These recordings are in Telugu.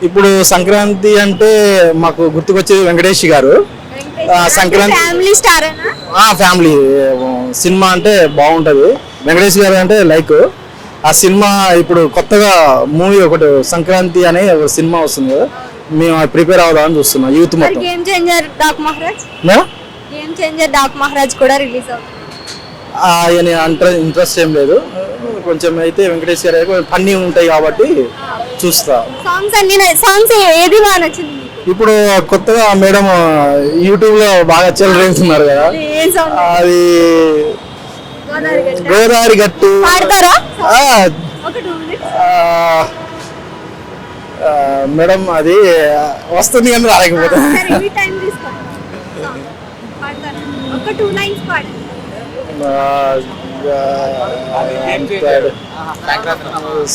ఇప్పుడు సంక్రాంతి అంటే మాకు గుర్తుకొచ్చేది వెంకటేష్ గారు. Sankranti family star family cinema అంటే బాగుంటది. వెంకటేష్ గారు అంటే లైక్ ఆ సినిమా ఇప్పుడు కొత్తగా మూవీ ఒకటి సంక్రాంతి అనే ఒక సినిమా వస్తుంది కదా, మేము ప్రిపేర్ అవుదామని చూస్తున్నాం యూత్ మొత్తం. గేమ్ చేంజర్ డాక్ మహారాజ్ కూడా రిలీజ్ అవుతుంది. ఇంట్రెస్ట్ ఏం లేదు, కొంచెం అయితే వెంకటేష్ గారు కొంచెం ఫన్నీ ఉంటాయి కాబట్టి చూస్తా. సాంగ్స్ ఏది బాగా నచ్చింది? ఇప్పుడు కొత్తగా మేడం యూట్యూబ్ లో బాగా చెలరేస్తున్నారు కదా, అది గోదావరి గట్టు మేడం, అది వస్తుంది కానీ రాలేకపోతే.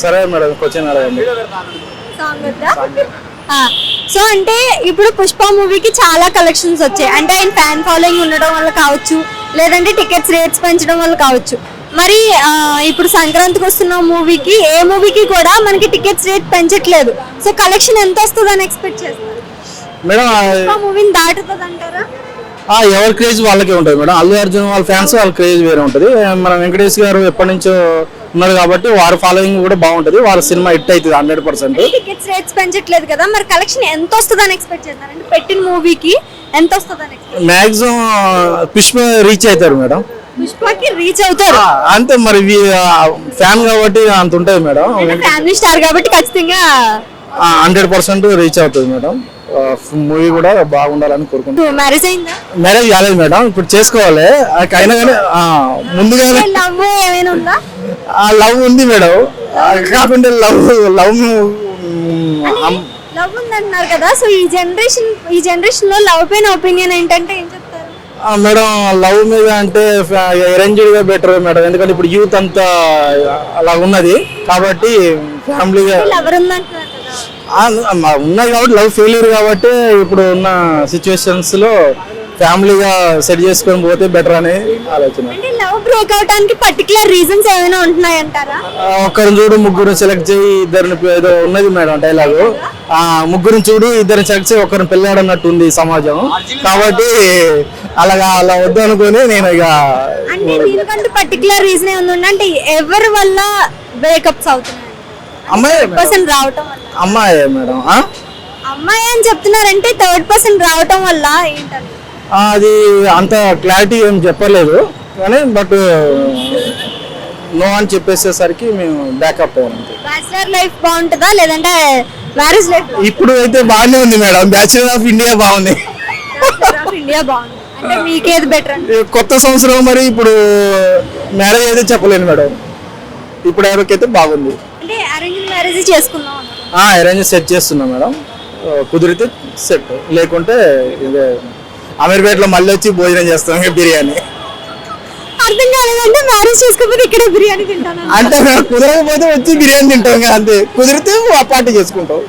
సరే మేడం, క్వశ్చన్ అడగండి. సో అంటే ఇప్పుడు పుష్ప మూవీకి చాలా కలెక్షన్స్ వచ్చాయి, అంటే ఆయన ఫ్యాన్ ఫాలోయింగ్ ఉండడం వల్ల కావచ్చు, లేదంటే టికెట్స్ రేట్స్ పెంచడం వల్ల కావచ్చు. మరి ఇప్పుడు సంక్రాంతికి వస్తున్న మూవీకి ఏ మూవీకి కూడా మనకి టికెట్స్ రేట్ పెంచట్లేదు. సో కలెక్షన్ ఎంత వస్తుంది అని ఎక్స్పెక్ట్ చేస్తారు మేడం? మూవీని దాటుతుంది అంటారా? ఎవరి క్రేజ్ వాళ్ళకే ఉంటుంది మేడం. అల్లు అర్జున్ వాళ్ళ ఫ్యాన్స్ వాళ్ళ క్రేజ్ వేరే ఉంటుంది. మన వెంకటేష్ గారు ఎప్పటి నుంచో ఉన్నారు కాబట్టి వారి ఫాలోయింగ్ కూడా బాగుంటది, వాళ్ళ సినిమా హిట్ అవుతుంది 100%. టికెట్స్ రేట్స్ పెంచట్లేదు కదా, మరి కలెక్షన్ ఎంత వస్తుంది అని ఎక్స్పెక్ట్ చేస్తారు? అంటే పెట్టిన మూవీకి ఎంత వస్తుంది అని? మాక్సిమం పుష్ప రీచ్ అవుతారు మేడం. పుష్పకి రీచ్ అవుతారు అంతే, మరి ఫ్యాన్ కాబట్టి అంత ఉంటుంది మేడం. ఫ్యామిలీ స్టార్ కాబట్టి ఖచ్చితంగా 100% రీచ్ అవుతుంది మేడం. మూవీ కూడా బాగుండాలని కోరుకుంటున్నాను. మ్యారేజ్ అయిందా? మ్యారేజ్ కాలేదు మేడం, ఇప్పుడు చేసుకోవాలి. అయినా కానీ ముందుగానే ఏమైనా ఉందా? లవ్ ఉంది మేడం, కాకుండా లవ్ ఉందంటున్నారు కదా. సో ఈ జనరేషన్ లో లవ్ పైన ఒపీనియన్ ఏంటంటే ఏం చెప్తారు మేడం? లవ్ మీద అంటే అరేంజ్డ్ గా బెటర్ మేడం, ఎందుకంటే ఇప్పుడు యూత్ అంతా అలా ఉన్నది కాబట్టి ఫ్యామిలీగా ఉన్నది కాబట్టి లవ్ ఫెయిల్యూర్ కాబట్టి ఇప్పుడు ఉన్న సిచ్యువేషన్స్ లో ఫ్యామిలీగా సెట్ చేసుకొని పోతే బెటర్ అనే ఆలోచన. లవ్ బ్రేక్ అవడానికి పర్టికులర్ రీజన్స్ ఏమైనా ఉంటున్నాయంటారా? ఒక్కరిని చూడు ముగ్గురు సెలెక్ట్ చేయి ఇద్దరిని, ఏదో ఉన్నది మేడం డైలాగు, ముగ్గురిని చూడు ఇద్దరిని సెలెక్ట్ చేయి ఒక్కరిని పెళ్ళాడన్నట్టు ఉంది సమాజం. కాబట్టి అలా వద్దు అనుకుని నేను ఇక దీనికంటే పర్టికులర్ రీజన్ ఏముంది అంటే ఎవరి వల్ల బ్రేకప్స్ అవుతున్నాయి? అమ్మాయి రావటం వల్ల. అమ్మాయి మేడం, అమ్మాయి అని చెప్తున్నారంటే థర్డ్ పర్సన్ రావటం వల్ల ఏంటంటే అది అంత క్లారిటీ ఏం చెప్పలేదు కానీ బట్ నో అని చెప్పేసేసరికి మేము బ్యాకప్ అయ్యాం. బ్యాచిలర్ లైఫ్ బాగుంటుందా లేదంటే మ్యారేజ్ లైఫ్? ఇప్పుడు అయితే బాగానే ఉంది మేడం, బ్యాచిలర్ ఆఫ్ ఇండియా బాగుంది. ఇండియా బాగుంది అంటే మీకేది బెటర్ అంటే? కొత్త సంవత్సరం మరి ఇప్పుడు మ్యారేజ్ అయితే చెప్పలేను మేడం, ఇప్పుడు ఎవరికైతే బాగుంది. అంటే అరేంజ్ మ్యారేజ్ చేసుకుందాం? అరేంజ్ సెట్ చేస్తున్నాం మేడం, కుదిరితే సెట్, లేకుంటే ఇదే అమీర్పేటలో మళ్ళీ వచ్చి భోజనం చేస్తాం బిర్యానీ. అర్థం కాలేదంటే మ్యారేజ్ చేసుకోకపోతే ఇక్కడే బిర్యానీ తింటాను అంటే కుదరకపోతే వచ్చి బిర్యానీ తింటాం, అంతే. కుదిరితే పార్టీ చేసుకుంటాం.